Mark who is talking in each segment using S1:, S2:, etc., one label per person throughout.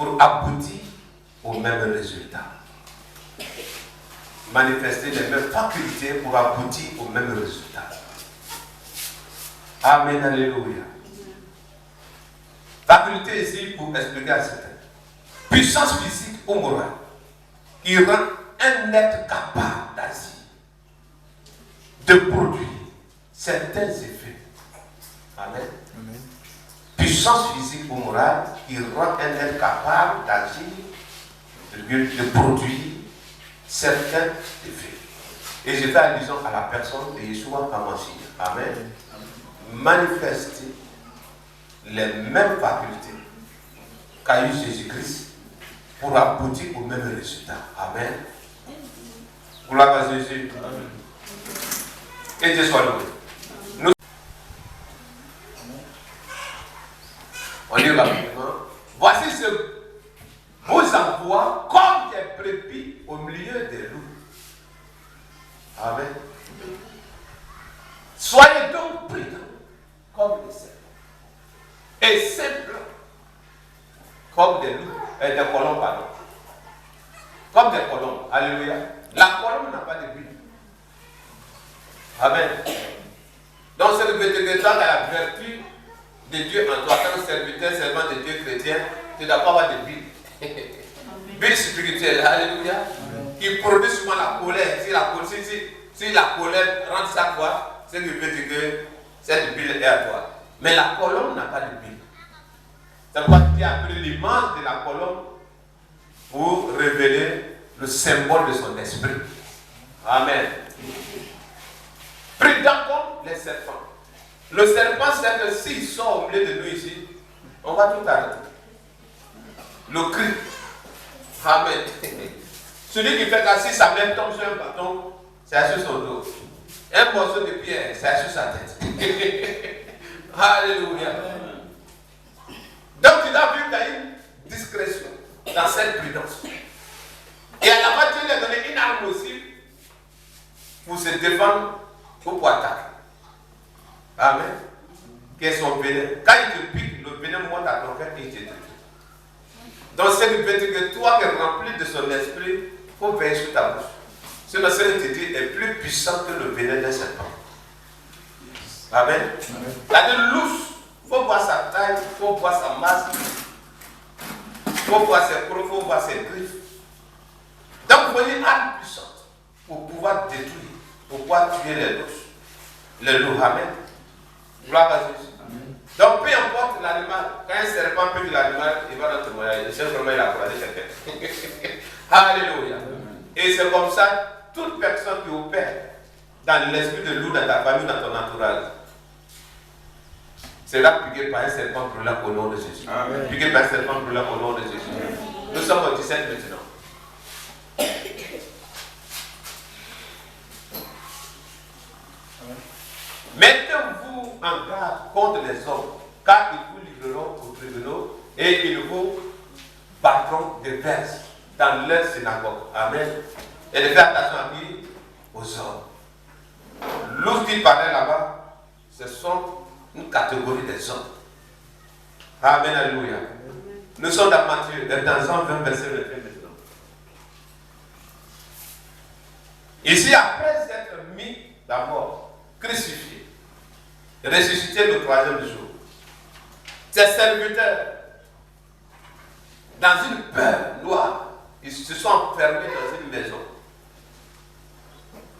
S1: pour aboutir au même résultat. Manifester les mêmes facultés pour aboutir au même résultat. Amen, alléluia. Faculté ici pour expliquer à certains. Puissance physique ou morale qui rend un être capable d'agir, de produire certains effets. Amen. Amen. Puissance physique ou morale qui rend un être capable d'agir, de produire certains effets. Et je fais allusion à la personne de Yeshua HaMashiach. Amen. Manifester les mêmes facultés qu'a eu Jésus-Christ pour aboutir au même résultat. Amen. Gloire à Jésus. Amen. Que Dieu soit loué. On lit rapidement. Voici ce vous envoie comme des brebis au milieu des loups. Amen. Soyez donc prudents comme des serpents et simples comme des loups, des colombes, pardon. Comme des colombes. Alléluia. La colombe n'a pas de but. Amen. Donc c'est le vétéran à la vertu de Dieu en toi, tant serviteur, servant de Dieu chrétien, tu dois pas avoir de but. But spirituel, alléluia. Qui produit souvent la colère. Si la colère rentre chaque fois, c'est que veut dire que cette bulle est à toi. Mais la colombe n'a pas de bulle. C'est pourquoi tu as pris l'image de la colombe pour révéler le symbole de son esprit. Amen. Prudent comme les serpents. Le serpent, c'est que s'il sort au milieu de nous ici, on va tout arrêter. Le cri. Amen. Celui qui fait qu'assis sa main tombe sur un bâton, c'est sur son dos. Un morceau de pierre, c'est sur sa tête. Alléluia. Donc tu dois vivre dans une discrétion, dans cette prudence. Et à la fois Dieu lui a donné une arme aussi pour se défendre ou pour attaquer. Amen. Quel est son venin? Quand il te pique, le venin monte à ton cœur et il te détruit. Donc c'est le fait que toi qui es rempli de son esprit, il faut veiller sur ta bouche. Sinon, ce que tu dis est plus puissant que le venin d'un serpent. Amen. La de louche, il faut voir sa taille, il faut voir sa masse, il faut voir ses crocs, il faut voir ses griffes. Donc, il faut une arme puissante pour pouvoir détruire, pour pouvoir tuer les louches. Les loups, amen. Gloire à Jésus. Donc, peu importe l'animal, quand un serpent pique l'animal, il va dans le témoignage. Il sait vraiment il a croisé quelqu'un. Alléluia. Et c'est comme ça, toute personne qui opère dans l'esprit de loup dans ta famille, dans ton entourage, sera piqué par un serpent brûlant au nom de Jésus. Amen. Piqué par un serpent brûlant au nom de Jésus. Amen. Nous sommes au 17 maintenant. Mettez-vous en garde contre les hommes, car ils vous livreront aux tribunaux et ils vous battront de verses dans leur synagogue. Amen. Et de faire attention à qui? Aux hommes. L'ours qui parlait là-bas, ce sont une catégorie des hommes. Amen, alléluia. Nous sommes dans Matthieu, dans Jean 20, verset 21 maintenant. Ici, après être mis à mort, crucifié, ressuscité le troisième jour, ses serviteurs, dans une peur noire, ils se sont enfermés dans une maison.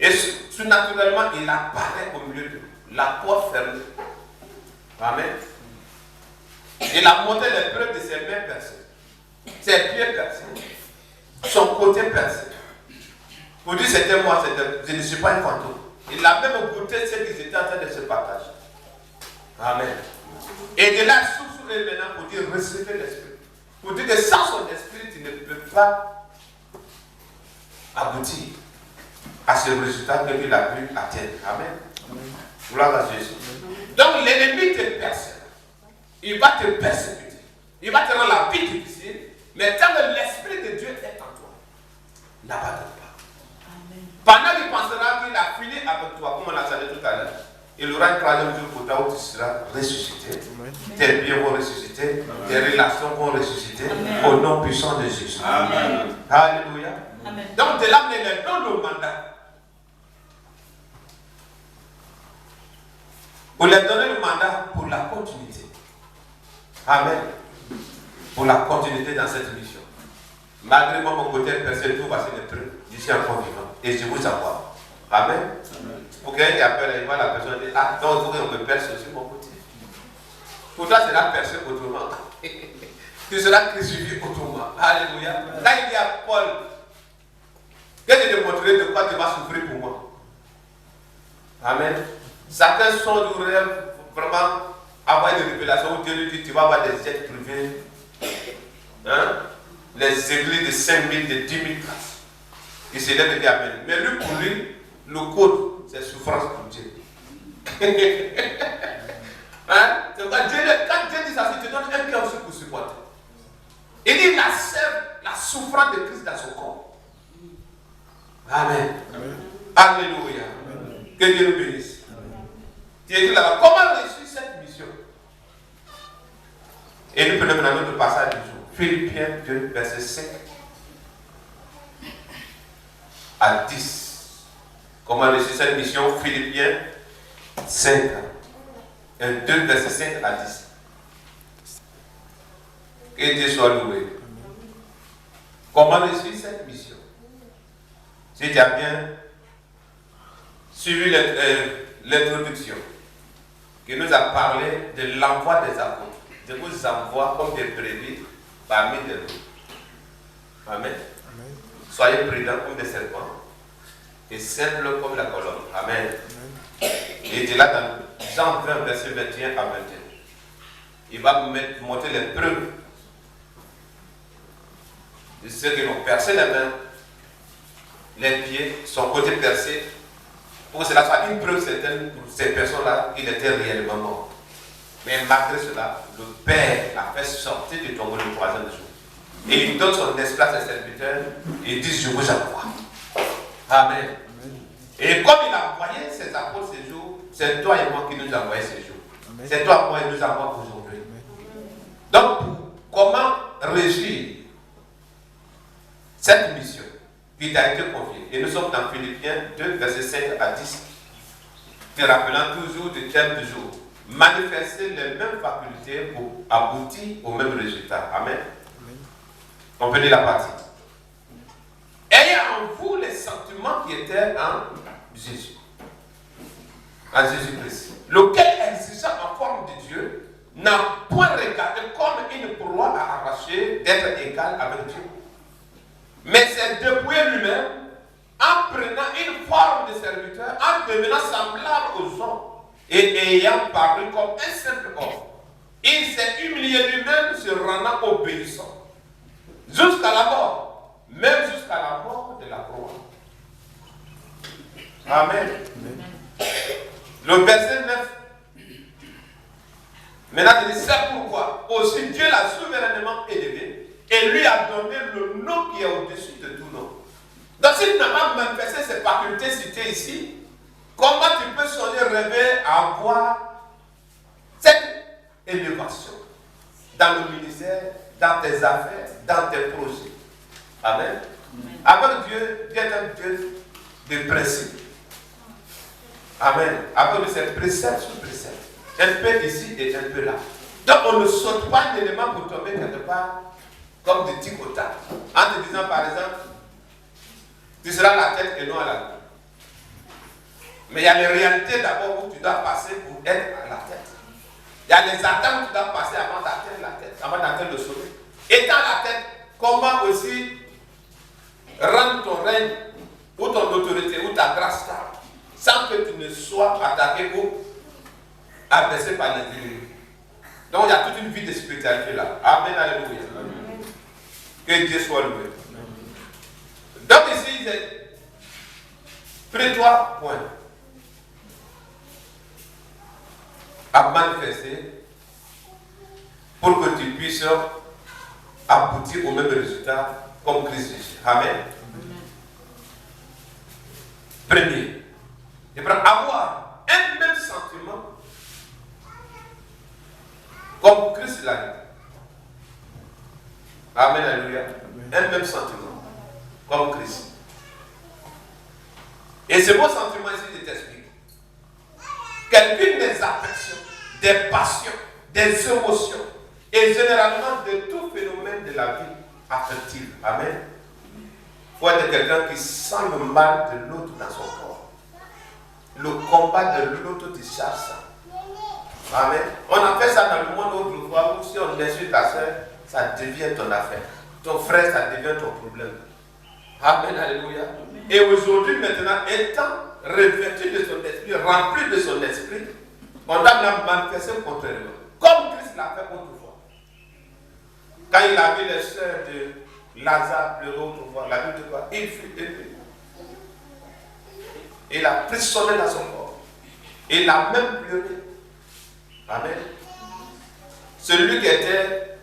S1: Et surnaturellement, il apparaît au milieu de la porte fermée. Amen. Il a montré les preuves de ses mains percées, ses pieds percés, son côté percé. Pour dire c'était moi, je ne suis pas un fantôme. Il a même goûté ce qu'ils étaient en train de se partager. Amen. Et de là, sous maintenant pour dire recevez l'esprit. Pour dire que sans son esprit, tu ne peux pas aboutir à ce résultat que Dieu a pu atteindre. Amen. Gloire à Jésus. Donc l'ennemi te persécute. Il va te persécuter. Il va te rendre la vie difficile. Mais tant que l'esprit de Dieu est en toi, n'abandonne pas. Pendant qu'il pensera qu'il a fini avec toi, comme on l'a dit tout à l'heure, il y aura un troisième jour pour toi où tu seras ressuscité. Tes biens vont ressusciter, tes relations vont ressusciter au nom puissant de Jésus.
S2: Amen.
S1: Alléluia.
S3: Amen.
S1: Donc, de là, il est dans le mandat. On lui a donné le mandat pour la continuité. Amen. Pour la continuité dans cette mission. Malgré moi, mon côté personnel, tout va se détruire. Je suis encore vivant. Et je vous envoie. Amen. Pour quelqu'un qui appelle, il voit la personne dire, ah, donc on me perce sur mon côté. Pour toi, c'est la percée autrement. Tu seras crucifié autrement. Alléluia. Quand il dit à Paul, je vais te montrer de quoi tu vas souffrir pour moi. Amen. Certains sont du rêve, vraiment, avoir une révélation où Dieu lui dit, tu vas avoir des jets privés. Hein? Les églises de 5 000, de 10 000 places. Il se lève et dit Amen. Mais lui, pour lui, le code, c'est souffrance pour Dieu. Hein? Quand Dieu dit ça, il te donne un cœur pour supporter. Il dit la souffrance de Christ dans son corps. Amen. Amen. Alléluia. Amen. Que Dieu nous bénisse. Tu es là-bas. Comment réussir cette mission? Et nous prenons maintenant notre passage du jour. Philippiens 2, verset 5 à 10. Comment réussir cette mission? Philippiens 5. 2, verset 5 à 10. Que Dieu soit loué. Comment réussir cette mission? Si tu as bien suivi l'introduction, qui nous a parlé de l'envoi des apôtres. Je vous envoie comme des brebis parmi des loups. Amen. Amen. Soyez prudents comme des serpents et simples comme la colombe. Amen. Amen. Et de là dans Jean 20, verset 21 à 21. Il va vous montrer les preuves de ceux qui ont percé les mains, les pieds, son côté percé, pour que cela soit une preuve certaine pour ces personnes-là qu'il était réellement mort. Mais malgré cela, le Père l'a fait sortir du tombeau le 3e jour. Et il donne son esprit à ses serviteurs et il dit, je vous envoie. Amen. Et comme il a envoyé ses apôtres ces jours, c'est toi et moi qui nous envoyons ces jours. C'est toi et moi qui nous envoie aujourd'hui. Donc, comment réussir cette mission qui t'a été confiée? Et nous sommes dans Philippiens 2, verset 5 à 10. Te rappelant toujours du thème du jour. Manifester les mêmes facultés pour aboutir au même résultat. Amen. On peut lire la partie. Ayez en vous les sentiments qui étaient en Jésus. En Jésus-Christ. Lequel, existant en forme de Dieu, n'a point regardé comme une proie à arracher d'être égal avec Dieu. Mais s'est dépouillé lui-même en prenant une forme de serviteur, en devenant semblable aux hommes et ayant paru comme un simple homme. Il s'est humilié lui-même, se rendant obéissant jusqu'à la mort, même jusqu'à la mort de la croix. Amen. Le verset 9. Maintenant, il dit, c'est pourquoi aussi Dieu l'a souverainement élevé et lui a donné le nom qui est au-dessus de tout nom. Donc, si tu n'as pas manifesté ces facultés citées ici, comment tu peux songer, rêver à avoir cette élévation dans le ministère, dans tes affaires, dans tes projets? Amen. Avec Dieu, Dieu est un Dieu de principe. Amen. Avec lui, c'est précepte sur précepte. Un peu ici et un peu là. Donc, on ne saute pas un élément pour tomber quelque part comme des tic au tac. En te disant, par exemple, tu seras la tête et non à la queue. Mais il y a les réalités d'abord où tu dois passer pour être à la tête. Il y a les attentes où tu dois passer avant d'atteindre la tête, avant d'atteindre le sommet. Étant la tête, comment aussi rendre ton règne, ou ton autorité, ou ta grâce stable, sans que tu ne sois attaqué ou abaissé par les ennemis. Donc il y a toute une vie de spiritualité là. Amen, alléluia. Amen. Que Dieu soit loué. Donc ici, c'est prends-toi point à manifester pour que tu puisses aboutir au même résultat comme Christ Jésus. Amen. Premier, il faut avoir un même sentiment Comme Christ l'a dit. Amen, alléluia. Un même sentiment. Comme Christ. Et ce beau sentiment ici, je t'explique. Quelqu'une des affections, des passions, des émotions, et généralement de tout phénomène de la vie affective. Amen. Il faut être quelqu'un qui sent le mal de l'autre dans son corps. Le combat de l'autre te charge ça. Amen. On a fait ça dans le monde autrefois où si on insulte ta soeur, ça devient ton affaire. Ton frère, ça devient ton problème. Amen, alléluia. Et aujourd'hui, maintenant, étant revêtu de son esprit, rempli de son esprit, on doit la manifester contrairement. Comme Christ l'a fait autrefois. Quand il a vu les sœurs de Lazare pleurer autrefois, la Bible de quoi? Il fut élevé. Il a frissonné dans son corps. Il a même pleuré. Amen. Celui qui était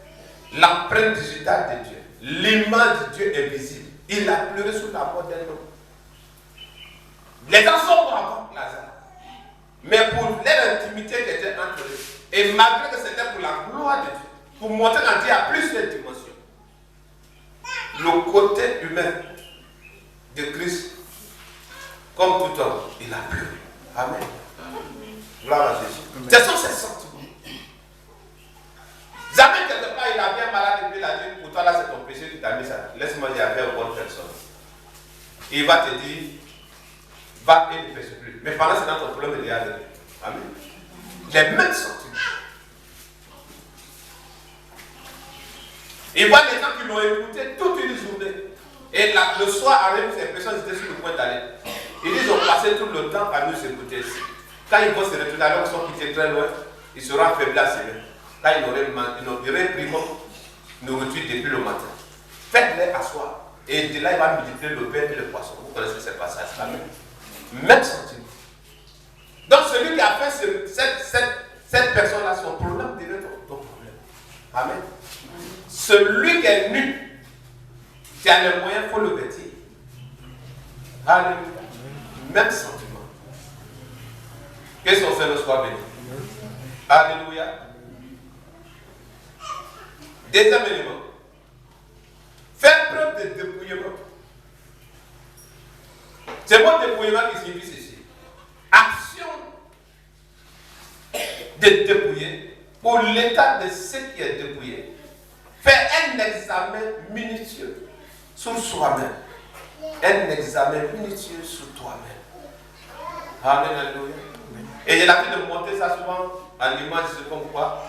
S1: l'empreinte digitale de Dieu, l'image de Dieu est visible. Il a pleuré sous la mort d'un homme. Les gens sont morts avant Lazare. Mais pour l'intimité qui était entre eux, et malgré que c'était pour la gloire de Dieu, pour montrer qu'en Dieu a plusieurs dimensions, le côté humain de Christ, comme tout homme, il a pleuré. Amen. Gloire à Jésus. Ce sont ses sentiments. Jamais quelque part il a bien malade et puis il a dit, pour toi là c'est ton péché, tu t'as mis ça. Laisse-moi dire avec une bonne personne. Il va te dire, va et ne péche plus. Mais pendant ce temps, ton problème est derrière. Amen. Les mêmes sentiments. Il voit les gens qui l'ont écouté toute une journée. Et le soir arrive, ces personnes étaient sur le point d'aller. Ils ont passé tout le temps à nous écouter. Quand ils vont se retourner, alors qu'ils sont quittés très loin, ils seront affaiblis à ses mains. Quand ils n'auraient pris nourriture depuis le matin. Faites-les asseoir. Et de là, il va multiplier le pain et le poisson. Vous connaissez ce passage. Amen. Même sentiment. Donc celui qui a fait cette personne-là, son problème devient ton problème. Amen. Celui qui est nu, qui a les moyens, il faut le vêtir. Alléluia. Même sentiment. Que son Seigneur soit béni. Alléluia. Deuxième élément. Faire preuve de dépouillement. C'est mon dépouillement qui signifie ceci. Action de dépouiller pour l'état de ce qui est dépouillé. Faire un examen minutieux sur soi-même. Un examen minutieux sur toi-même. Amen, alléluia. Et j'ai l'habitude de monter ça souvent en image, c'est comme quoi.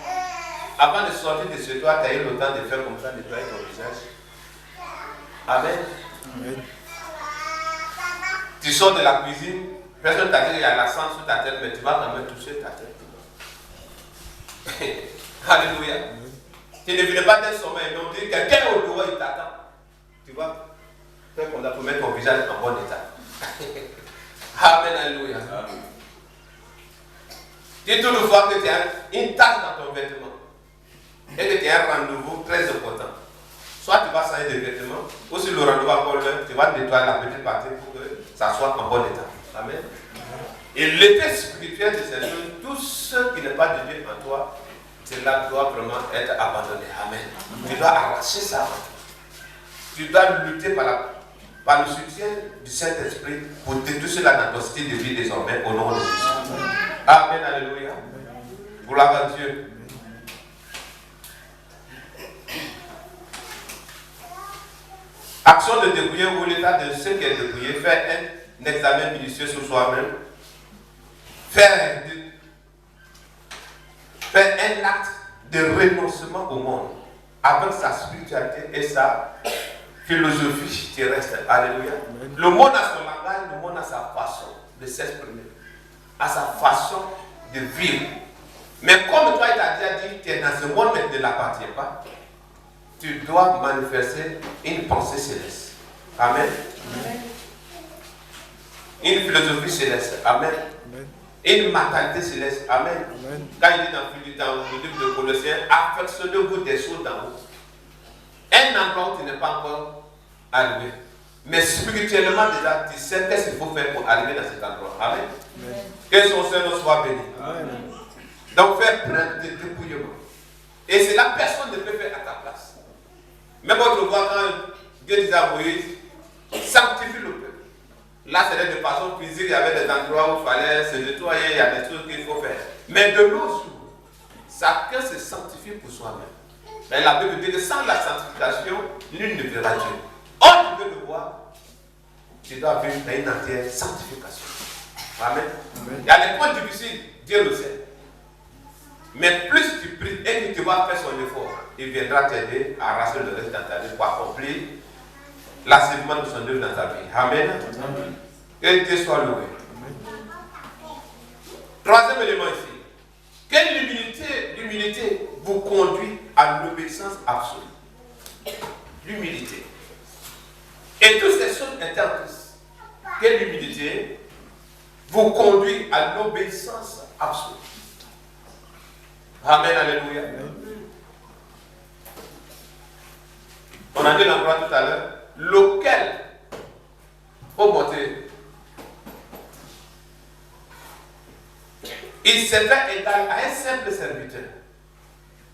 S1: Avant de sortir de chez toi, tu as eu le temps de faire comme ça, nettoyer ton visage. Amen. Amen. Tu sors de la cuisine, personne t'a dit qu'il y a la sang sur ta tête, mais tu vas quand même toucher ta tête. Alléluia. Tu ne viens pas d'un sommeil, donc tu dis quelqu'un au dehors, il t'attend. Tu vas faire comme ça pour mettre ton visage en bon état. Amen, alléluia. Tu toutefois que tu as une tache dans ton vêtement et que tu as un rendez-vous très important. Soit tu vas changer de vêtements, ou si le rendez-vous a encore l'heure, tu vas nettoyer la petite partie pour que ça soit en bon état. Amen. Et l'état spirituel de ces choses, tout ce qui n'est pas de Dieu en toi, cela doit vraiment être abandonné. Amen. Tu dois arracher ça. Tu dois lutter par le soutien du Saint-Esprit pour détruire cela dans ton style de vie désormais au nom de Jésus. Amen. Alléluia. Gloire à Dieu. Action de dépouiller ou l'état de ce qui est dépouillé, faire un examen minutieux sur soi-même, faire un acte de renoncement au monde avec sa spiritualité et sa philosophie terrestre. Alléluia. Le monde a son langage, le monde a sa façon de s'exprimer, a sa façon de vivre. Mais comme toi, il t'a déjà dit, tu es dans ce monde mais tu ne l'appartiens pas. Tu dois manifester une pensée céleste. Amen. Amen. Une philosophie céleste. Amen. Amen. Une mentalité céleste. Amen. Amen. Quand il dit dans le livre de Colossiens, affectionnez-vous des choses d'en haut. Un endroit où tu n'es pas encore arrivé. Mais spirituellement déjà, tu sais qu'est-ce qu'il faut faire pour arriver dans cet endroit. Amen. Amen. Que son Seigneur soit béni. Amen. Donc faire preuve de dépouillement. Et c'est là personne ne peut faire à ta place. Même quand on voit quand Dieu disait à Moïse, sanctifie le peuple. Là, c'était de façon physique, il y avait des endroits où il fallait se nettoyer, il y a des trucs qu'il faut faire. Mais de nos jours, chacun se sanctifie pour soi-même. Mais la Bible dit que sans la sanctification, nul ne verra Dieu. Or, tu veux le voir, tu dois vivre dans une entière sanctification. Amen. Amen. Il y a des points difficiles, Dieu le sait. Mais plus tu pries et que tu vas faire son effort, il viendra t'aider à arracher le reste dans ta vie pour accomplir l'achèvement de son œuvre dans ta vie. Amen. Amen. Que Dieu soit loué. Amen. Troisième élément ici. Quelle l'humilité vous conduit à l'obéissance absolue. L'humilité. Et toutes ces choses étant plus, quelle humilité vous conduit à l'obéissance absolue. Amen, alléluia. On a dit l'endroit tout à l'heure, lequel, au monter, il s'est fait égal à un simple serviteur.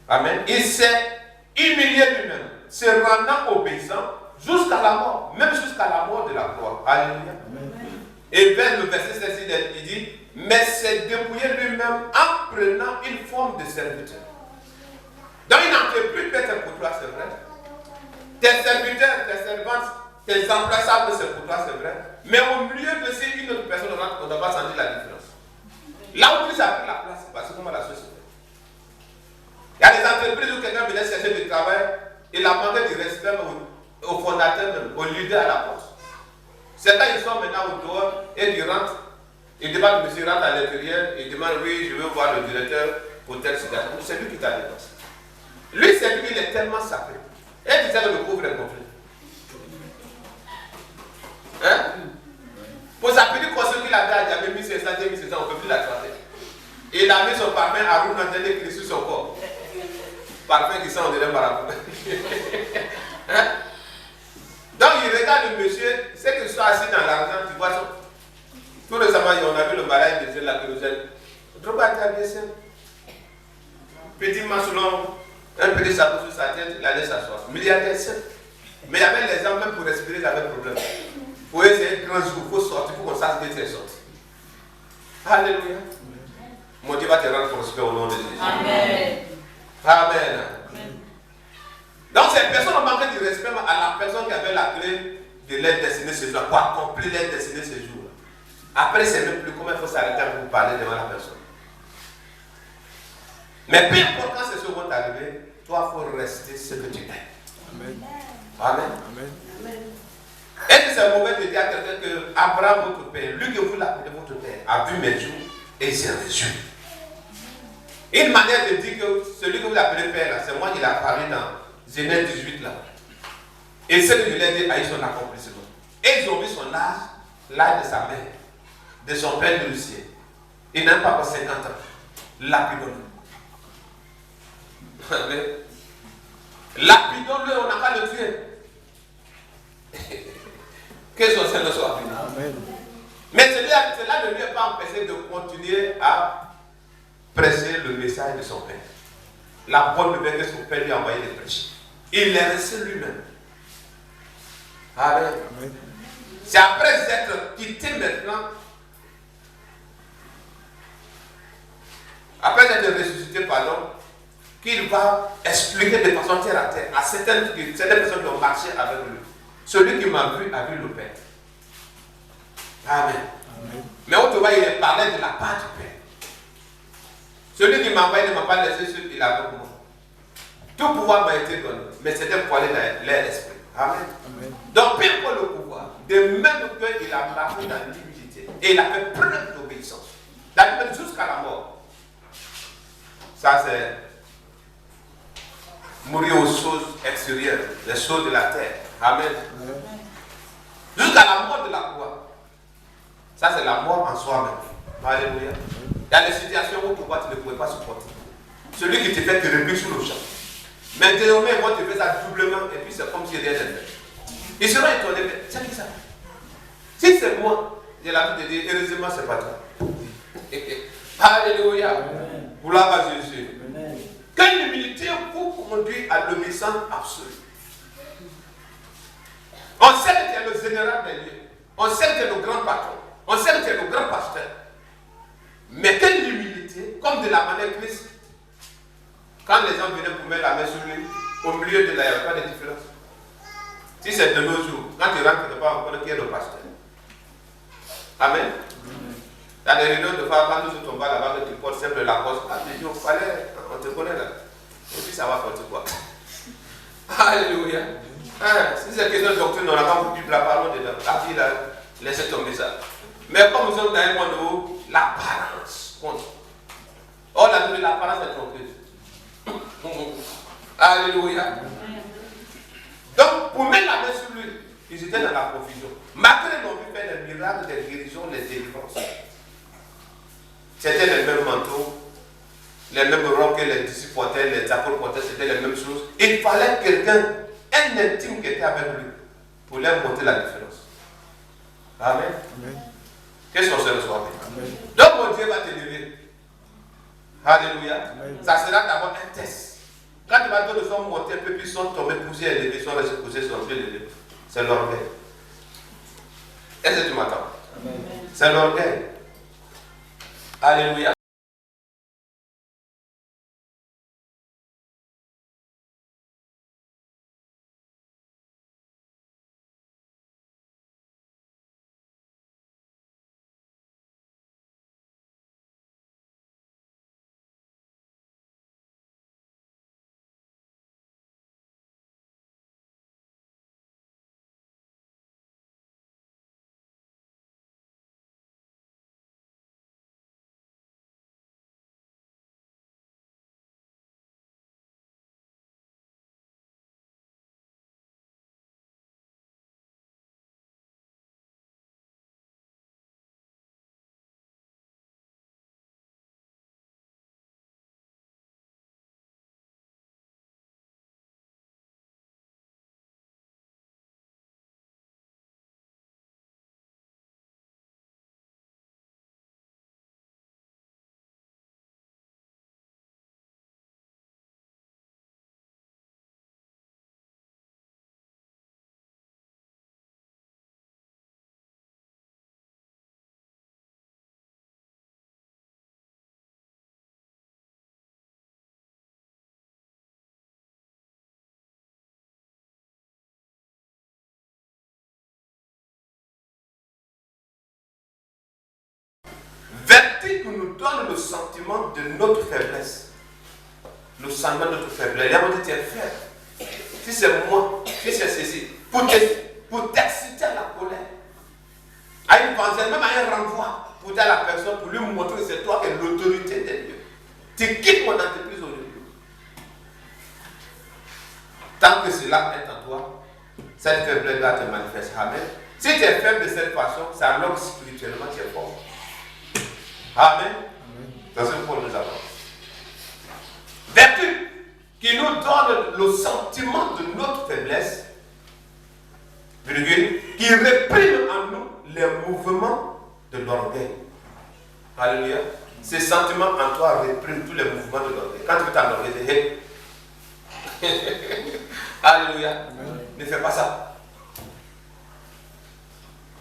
S1: Amen. Il s'est humilié lui-même, se rendant obéissant jusqu'à la mort, même jusqu'à la mort de la croix. Alléluia. Et vers le verset 16, il dit, mais s'est dépouillé lui-même en prenant une forme de serviteur. Donc il n'en fait plus peut-être pour toi, c'est vrai. Tes serviteurs, tes servantes, tes employables, c'est pour toi, c'est vrai. Mais au milieu de ces, une autre personne rentre, on ne va pas sentir la différence. Là où plus ça a pris la place, parce que comment la chose se fait. Il y a des entreprises où quelqu'un venait chercher du travail, il a demandé du respect au fondateur même, au leader à la porte. Certains ils sont maintenant au dehors et ils rentrent. Il demande, monsieur rentre à l'intérieur, il demande, oui, je veux voir le directeur pour telle situation. C'est lui qui t'a dépassé. Lui, c'est lui, il est tellement sacré. Et il disait que le pauvre est complet. Hein? Pour sa petite conscience qu'il avait à Diabé, 1500, 2500, on ne peut plus la traiter. Et il a mis son parfum à roue dans le cri sur son corps. Parfum qui sent on dirait marabout. Hein? Donc il regarde le monsieur, c'est que soit assis dans l'argent, tu vois ça. Tout récemment, on a vu le mariage de Dieu, la kérosène. Droba a bien seul. Petit maçon, un petit chapeau sur sa tête, il allait s'asseoir. Milliardaire seul. Mais il y avait les gens, même pour respirer, ils avaient problème. Pour eux, c'est un grand jour, il faut sortir pour qu'on sache que tu es sorti. Alléluia. Mon Dieu va te rendre prospère au nom de Jésus. Amen. Amen. Amen. Donc, ces personnes ont manqué de respect à la personne qui avait la clé de l'aide destinée ce jour, pour accomplir l'aide destinée ce jour. Après, c'est même plus comment il faut s'arrêter à vous parler devant la personne. Mais peu importe quand ces choses vont t'arriver, toi, il faut rester ce que tu es. Amen. Amen. Amen. Est-ce que c'est mauvais de dire à quelqu'un que Abraham, votre père, lui que vous l'appelez votre père, a vu mes jours et il s'est réjoui. Une manière de dire que celui que vous appelez père, c'est moi qui l'ai parlé dans Genèse 18 là. Et ce que je l'ai dit a eu son accomplissement. Et ils ont vu son âge, l'âge de sa mère, de son père de Lucien. Il n'a pas encore 50 ans. Lapidons-le. Lapidons-le, on n'a pas le tuer. Que son Seigneur soit béni. Mais cela ne lui a pas empêché de continuer à prêcher le message de son père. La bonne nouvelle que son père lui a envoyé de prêcher. Il est resté lui-même. Amen. C'est après être quitté maintenant, après être ressuscité par l'homme, qu'il va expliquer de façon terre à terre à certaines personnes qui ont marché avec lui. Celui qui m'a vu a vu le Père. Amen. Amen. Mais autrement, il parlait de la part du Père. Celui qui m'a envoyé ne m'a pas laissé ce qu'il avait pour moi. Tout pouvoir m'a été donné, mais c'était pour aller dans leur esprit. Amen. Amen. Donc, peu importe le pouvoir, de même qu'il a marché dans l'humilité et il a fait preuve d'obéissance. La Bible jusqu'à la mort. Ça, c'est mourir aux choses extérieures, les choses de la terre. Amen. Amen. Jusqu'à la mort de la croix. Ça, c'est la mort en soi-même. Alléluia. Il y a des situations où tu ne pouvais pas supporter. Celui qui te fait te rebuter sur le champ. Mais désormais, moi, tu fais ça doublement et puis c'est comme si rien n'était fait. Il sera étonné, mais c'est qui ça? Si c'est moi, j'ai l'habitude de dire, heureusement, c'est pas toi. Alléluia. Gloire à Jésus. Amen. Que Que l'humilité vous conduit à l'obéissance absolue. On sait que tu es le général des lieux. On sait que tu es le grand patron. On sait que tu es le grand pasteur. Mais que l'humilité, comme de la manière Christ, quand les gens venaient pour mettre la main sur lui, au milieu de là, il n'y avait pas de différence. Si c'est de nos jours, quand tu rentres quelque part, on connaît qui est le pasteur. Amen. Il y a des réunions de fois, quand nous sommes tombés là-bas, que tu portes simple la poste, on te connaît là. Et puis ça va porter quoi? Alléluia. Si c'est question de doctrine, on n'a pas beaucoup de la parole dedans. La fille là, laissez tomber ça. Mais comme nous sommes dans un monde où l'apparence compte. Or, l'apparence est trompeuse. Alléluia. Donc, pour mettre la main sur lui, ils étaient dans la confusion. Malgré qu'ils ont pu faire des miracles, des guérisons, des délivrances. C'était les mêmes manteaux, les mêmes robes que les disciples portaient, les apôtres portaient, c'était les mêmes choses. Il fallait quelqu'un, un intime qui était avec lui, pour leur montrer la différence. Amen. Amen. Qu'est-ce qu'on se reçoit? Donc mon Dieu va te lever. Alléluia. Amen. Ça sera d'abord un test. Quand tu vas donner son monter un peu, puis son tomber, pousser, élever, son laisser pousser, son pied élevé. C'est l'orgueil. Est-ce que tu m'entends? C'est l'orgueil. Alléluia. Vertu qui nous donne le sentiment de notre faiblesse. Le sentiment de notre faiblesse. Il y a dit, tu es faible. Si c'est moi, si c'est ceci, pour t'exciter à la colère, à une pensée, même à un renvoi, pour dire à la personne, pour lui montrer que c'est toi qui es l'autorité des dieux. Tu quittes mon entreprise aujourd'hui. Tant que cela est en toi, cette faiblesse va te manifester. Amen. Si tu es faible de cette façon, c'est alors que spirituellement tu es fort. Amen. Dans ce que Paul nous apprend. Vertu qui nous donne le sentiment de notre faiblesse, virgule, qui réprime en nous les mouvements de l'orgueil. Alléluia. Ces sentiments en toi répriment tous les mouvements de l'orgueil. Quand tu veux t'enorgueillir, alléluia. Amen. Ne fais pas ça.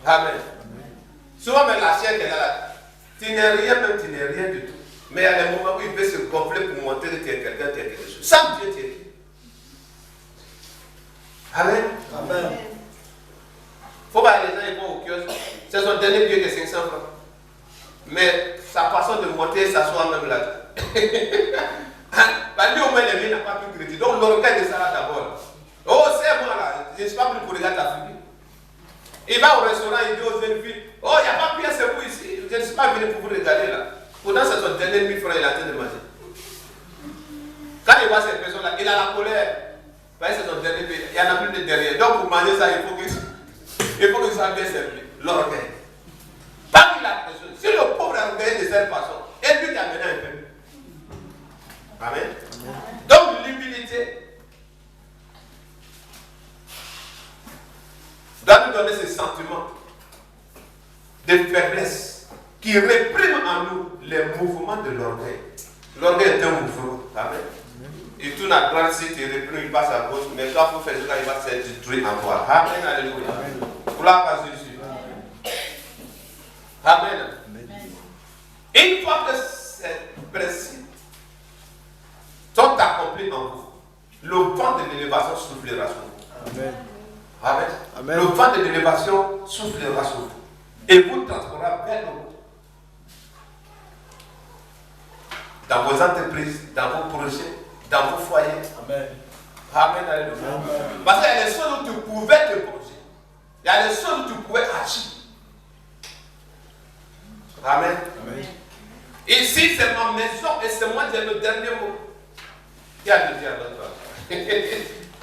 S1: Amen. Souvent, mais la chair qui est là, tu n'es rien, même tu n'es rien du tout. Mais il y a des moments où il peut se gonfler pour montrer que tu es quelqu'un, tu es quelque chose. Sans Dieu, tu es qui? Amen. Amen. Il faut voir les gens, ils vont au kiosque. C'est son dernier billet de 500 francs. Mais sa façon de monter, s'asseoir même là. Lui, au moins, les biens n'a pas pu crédit. Donc, l'orgueil de ça là d'abord. Oh, c'est moi là. Je ne suis pas venu pour regarder ta famille. Il va au restaurant, il dit aux jeunes filles, oh, il n'y a pas pire, c'est vous ici. Je ne suis pas venu pour vous regarder là. Pourtant, c'est son dernier 1000 francs, il est en train de manger. Quand il voit ces personnes-là, il a la colère. Parce que c'est son dernier pays. Il n'y en a plus de derrière. Donc, pour manger ça, il faut qu'il soit bien servi. L'orgueil. Pas qu'il a personne. Si le pauvre est orgueilleux de cette façon, et lui qui a mené un peu. Amen. Donc, l'humilité doit nous donner ce sentiment de faiblesse qui réprime en nous les mouvements de l'orgueil. L'orgueil est un mouvement. Amen. il tourne à droite, si tu reprends, il passe à gauche, mais toi, il faut faire ce qu'il va se détruire en toi. Amen, alléluia. Gloire à Jésus. Amen. Une fois que ces principes sont accomplis en vous, le vent de l'élévation soufflera sur vous.
S2: Amen.
S1: Amen.
S2: Amen.
S1: Le vent de l'élévation soufflera sur vous et vous transportera vers le haut. Dans vos entreprises, dans vos projets, dans vos foyers.
S2: Amen.
S1: Amen, alléluia. Parce qu'il y a les choses où tu pouvais te projeter. Il y a les choses où tu pouvais agir. Amen.
S2: Amen.
S1: Ici, c'est ma maison et c'est moi qui ai le dernier mot. Qui a le dire avec toi?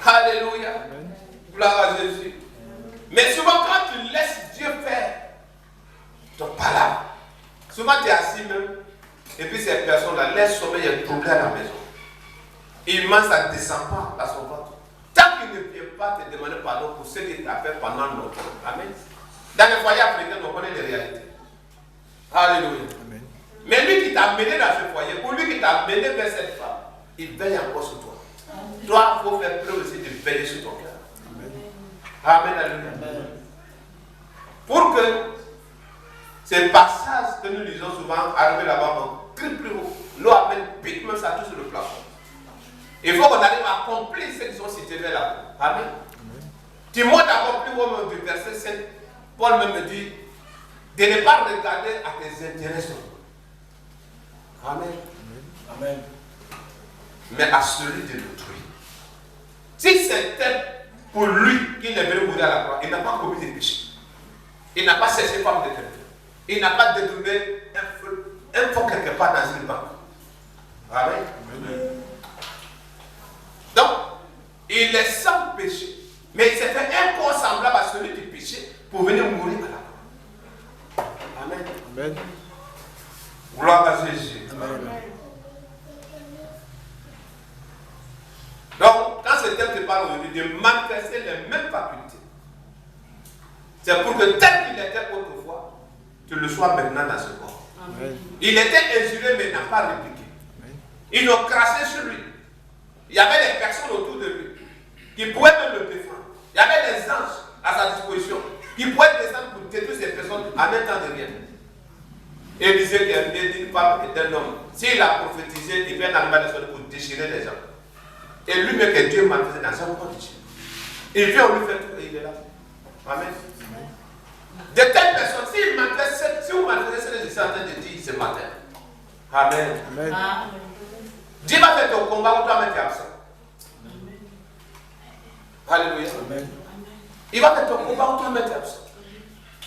S1: Alléluia.
S2: Amen.
S1: Gloire à Jésus. Mais souvent, quand tu laisses Dieu faire ton palabre, souvent tu es assis même, et puis ces personnes-là laissent sommeil, il y a un problème à la maison. Il mange, ça ne descend pas dans son ventre. Tant qu'il ne vient pas te demander pardon pour ce qu'il t'a fait pendant longtemps. Amen. Dans les foyers africains, on connaît les réalités. Alléluia.
S2: Amen.
S1: Mais lui qui t'a amené dans ce foyer, pour lui qui t'a amené vers cette femme, il veille encore sur toi. Toi, il faut faire preuve aussi de veiller sur ton cœur. Amen. Alléluia.
S2: Amen.
S1: Pour que ces passages que nous lisons souvent, arriver là-bas, on crie plus haut. L'eau amène pique, même ça touche sur le plafond. Il faut qu'on arrive à accomplir ce qu'ils ont cités vers là. Amen. Tu montes encore plus haut du verset 7. Paul même me dit de ne pas regarder à tes intérêts seulement. Amen.
S2: Amen.
S1: Mais à celui de l'autrui. Si c'était pour lui qu'il est venu mourir à la croix, il n'a pas commis de péché. Il n'a pas cherché femme de quelqu'un. Il n'a pas détourné un faux quelque part dans une banque. Amen.
S2: Amen.
S1: Donc, il est sans péché. Mais il s'est fait un corps semblable à celui du péché pour venir mourir à la croix. Amen.
S2: Amen.
S1: Gloire à Jésus.
S2: Amen.
S1: Donc, quand ce thème te parle aujourd'hui de manifester les mêmes facultés, c'est pour que tel qu'il était autrefois, tu le sois maintenant dans ce corps.
S2: Amen.
S1: Il était injurié mais n'a pas répliqué.
S2: Amen.
S1: Ils l'ont craché sur lui. Il y avait des personnes autour de lui qui pouvaient même le défendre. Il y avait des anges à sa disposition qui pouvaient descendre pour détruire ces personnes en même temps de rien. Élisée qui est né d'une femme et d'un homme, s'il a prophétisé, il vient d'arriver à pour déchirer les gens. Et lui-même que Dieu manifesté dans son condition. Il vient, on lui fait tout et il est là. Amen. De telles personnes, si vous manifestez ce que je suis en train de dire ce matin, Amen.
S2: Amen.
S1: Dieu va faire ton combat où toi-même tu es absent. Alléluia.
S2: Amen.
S1: Il va faire ton combat où toi-même tu es absent.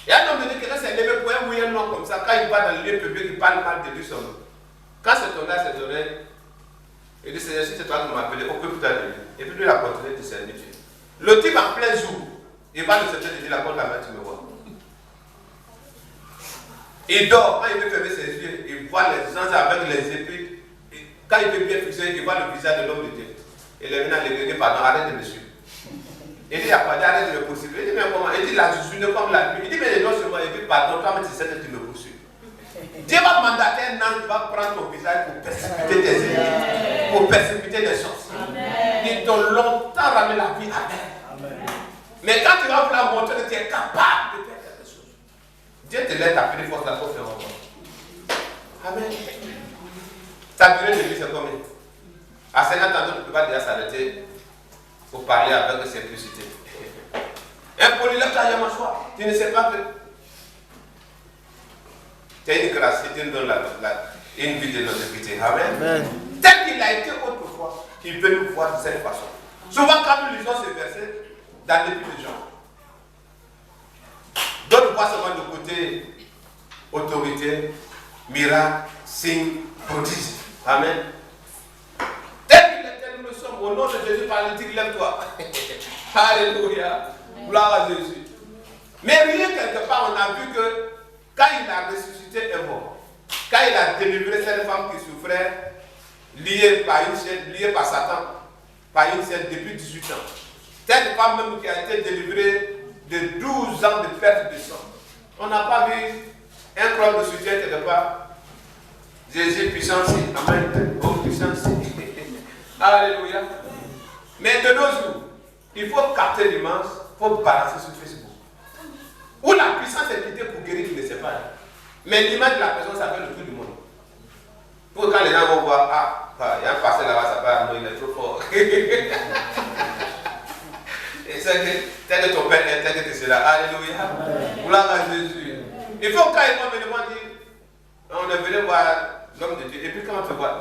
S1: Il y a un homme donné qui reste levé pour un oui et un non comme ça. Quand il va dans le lieu public, il parle mal de lui son nom. Quand c'est ton gars, c'est ton oreille, il dit Seigneur, si c'est toi qui m'appelles, occupe-toi de lui. Et puis lui, il a continué de servir Dieu. Le type en plein jour, il va le servir de Dieu, la porte la main, tu me vois. Il dort, quand il veut fermer ses yeux, il voit les gens avec les épées. Quand il veut bien fixer, il voit le visage de l'homme de Dieu. Il est venu à l'église, pardon, arrête de me suivre. Il dit, il n'y a pas d'arrêt de me poursuivre. Il dit, mais comment? Il dit, la journée comme la nuit. Il dit, mais non seulement, il dit, pardon, toi, mais tu sais que tu me poursuis. Dieu va mandater un ange qui va prendre ton visage pour persécuter tes ennemis, pour persécuter les choses. Ils t'ont longtemps ramené la vie. Amen. Mais quand tu vas vouloir montrer que tu es capable de faire quelque chose, Dieu te laisse appeler force la force faire encore. Amen. Ta durée de vie, c'est combien? À 50 ans, tu ne peux pas déjà s'arrêter pour parler avec simplicité. Un polylève, tu as jamais choix. Tu ne sais pas que tu as une grâce, tu nous donnes une vie de longévité. Amen.
S2: Amen.
S1: Tel qu'il a été autrefois, il veut nous voir de cette façon. Souvent, quand nous lisons ce verset dans l'Épître de Jean, d'autres voient seulement le côté autorité, miracle, signe, prodige. Amen. Tel qu'il était, nous le sommes. Au nom de Jésus, par le titre, lève-toi. Alléluia. Gloire à Jésus. Mais rien quelque part, on a vu que quand il a ressuscité un mort, quand il a délivré cette femme qui souffrait, liée par une chaîne, liée par Satan, par une chaîne depuis 18 ans. Cette femme même qui a été délivrée de 12 ans de perte de sang. On n'a pas vu un club de soutien quelque part. Jésus puissance, amen. Oh puissance. Alléluia. Mais de nos jours, il faut capter l'image, il faut balancer sur Facebook. Où la puissance est quittée pour guérir qui ne sait pas. Mais l'image de la personne, ça fait le tour du monde. Pour quand les gens vont voir, il y a un pasteur là-bas, ça parle, non, il est trop fort. Et c'est que tel que ton père est, tel que tu seras. Alléluia. Gloire à Jésus. Il faut quand ils vont venir dire, on est venu voir l'homme de Dieu. Et puis quand on te voit,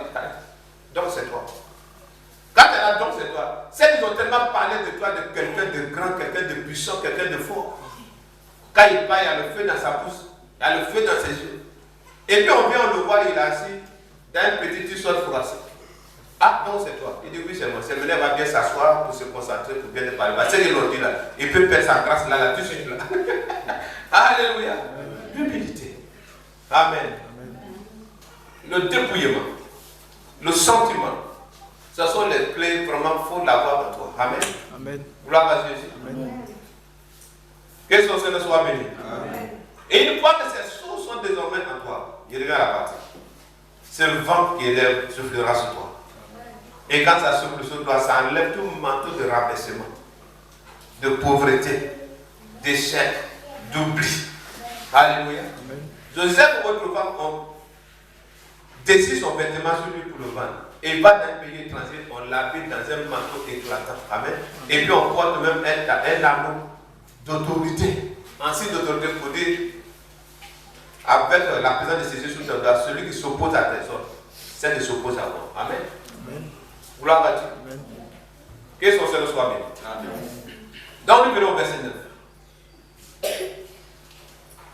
S1: donc c'est toi. Quand tu es là, donc c'est toi. Ils ont tellement parlé de toi, de quelqu'un de grand, quelqu'un de puissant, quelqu'un de fort. Quand il parle, il y a le feu dans sa bouche, il y a le feu dans ses yeux. Et puis on vient, on le voit, il est assis dans un petit t-shirt froissé. Ah, non, c'est toi. Il dit oui, c'est moi. C'est venu, va bien s'asseoir pour se concentrer, pour bien te parler. C'est qu'ils l'ont dit là. Il peut perdre sa grâce là, tout de suite là. Alléluia. L'humilité. Amen. Le dépouillement, le sentiment, ce sont les clés vraiment, il faut l'avoir en toi. Amen. Amen. Gloire à Jésus. Amen. Que son Seigneur soit béni. Amen. Et une fois que ces choses sont désormais en toi, il revient à la partie. C'est le vent qui élève, soufflera sur toi. Et quand ça souffle sur toi, ça enlève tout manteau de rabaissement, de pauvreté, d'échec, d'oubli. Alléluia. Amen. Joseph, autrefois, on décide son vêtement sur lui pour le vendre. Et il va dans un pays étranger, on l'habille dans un manteau éclatant. Amen. Et puis on porte même un anneau d'autorité. Un signe d'autorité pour dire, avec la présence de Jésus sur ton doigt, celui qui s'oppose à tes ordres, c'est de s'opposer à moi. Amen. Amen. Gloire à Dieu. Amen. Que son Seigneur soit béni. Amen. Donc nous venons au verset 9.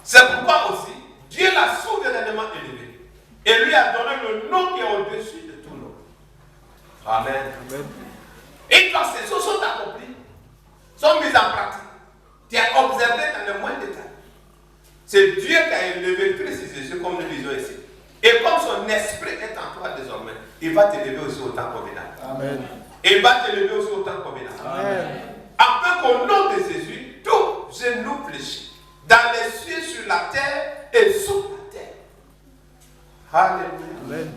S1: C'est pourquoi aussi, Dieu l'a souverainement élevé et lui a donné le nom qui est au-dessus de tout nom. Amen. Amen. Et quand ces choses sont accomplies, sont mises en pratique, tu as observé dans le moindre détail. C'est Dieu qui a élevé Christ Jésus comme nous disons ici. Et comme son esprit est en toi désormais, il va t'élever aussi au temps convenable. Amen. Il va t'élever aussi au temps convenable. Amen. Afin qu'au nom de Jésus, tout genou fléchit dans les cieux, sur la terre et sous la terre. Alléluia. Amen.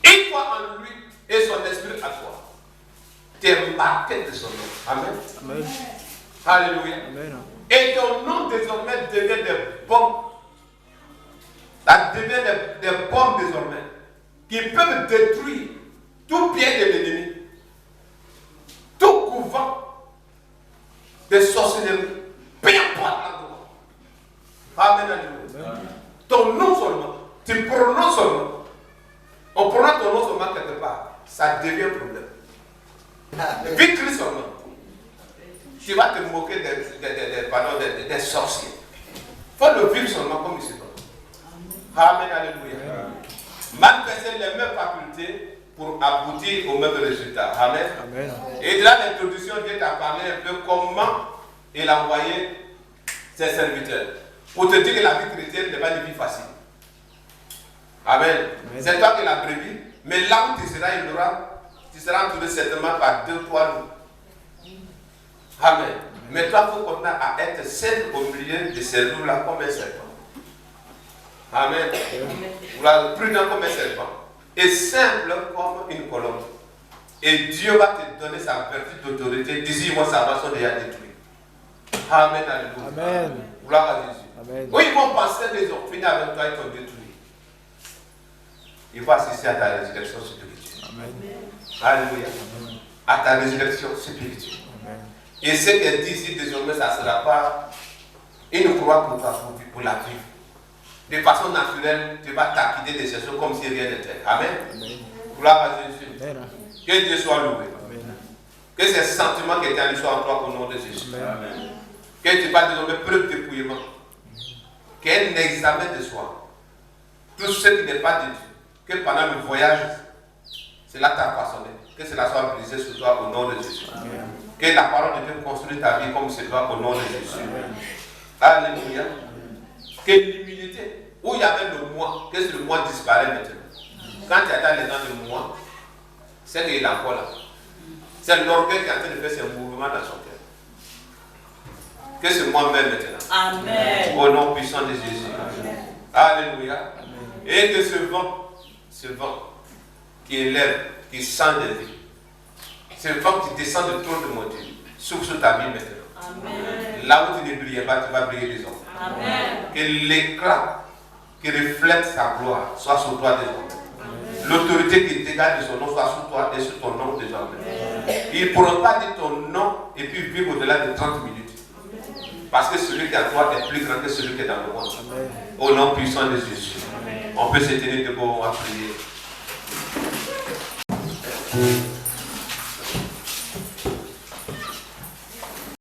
S1: Une fois en lui et son esprit à toi, tu es marqué de son nom. Amen. Amen. Alléluia. Amen. Et ton nom désormais devient des bombes. Ça devient des bombes désormais qui peuvent détruire tout pied de l'ennemi, tout couvent de sorcellerie, peu importe l'endroit. Amen. Alléluia. Ton nom seulement, tu prononces seulement. On prononce ton nom seulement quelque part, ça devient problème. Vite Christ seulement. Tu vas te moquer des sorciers. Il faut le vivre seulement comme il se doit. Amen, alléluia. Manifester les mêmes facultés pour aboutir au même résultat. Amen. Amen. Et de là, l'introduction, Dieu t'a parlé un peu comment il a envoyé ses serviteurs. Pour te dire que la vie chrétienne n'est pas une vie facile. Amen. Amen. C'est toi qui l'as prévu. Mais là où tu seras, tu seras entouré certainement par 2-3 loups. Amen. Mais toi, il faut continuer à être seul au milieu de ces loups-là comme un serpent. Amen. Prudent comme un serpent. Et simple comme une colombe. Et Dieu va te donner sa vertu d'autorité. D'ici, moi, sa va sont déjà détruits. Amen. Alléluia. Amen. Gloire à Jésus. Amen. Oui, ils vont penser qu'ils ont fini avec toi, ils t'ont détruit. Ils vont assister à ta résurrection spirituelle. Amen. Alléluia. Amen. À ta résurrection spirituelle. Amen. Et ce qu'elle dit ici, désormais, ça ne sera pas une croix pour la vivre. De façon naturelle, tu vas t'acquitter de ces choses comme si rien n'était. Amen. Amen. Gloire à Jésus. Amen. Que Dieu soit loué. Amen. Que ces sentiments qui étaient en lui soient en toi au nom de Jésus. Amen. Que tu fasses désormais preuve de dépouillement. Qu'il y ait un examen de soi. Tout ce qui n'est pas de Dieu. Que pendant le voyage, cela t'a façonné. Que cela soit brisé sur toi au nom de Jésus. Amen. Que la parole de Dieu construise ta vie comme c'est toi au nom de Jésus. Amen. Alléluia. Que l'humilité, où il y avait le moi, que ce moi disparaît maintenant. Quand tu attends les gens de moi, c'est qu'il est encore là. C'est l'orgueil qui est en train de faire ses mouvements dans son cœur. Que c'est moi-même maintenant. Amen. Au nom puissant de Jésus. Amen. Alléluia. Amen. Et que ce vent qui élève qui change de vie. C'est le vent qui descend de trône de mon Dieu. Souffle sur ta vie maintenant. Amen. Là où tu ne brillais pas, tu vas briller désormais. Amen. Que l'éclat qui reflète sa gloire soit sur toi désormais. L'autorité qui dégage de son nom soit sur toi et sur ton nom désormais. Ils ne pourront pas dire ton nom et puis vivre au-delà de 30 minutes. Parce que celui qui est à toi est plus grand que celui qui est dans le monde. Au nom puissant de Jésus. On peut se tenir debout, on va prier.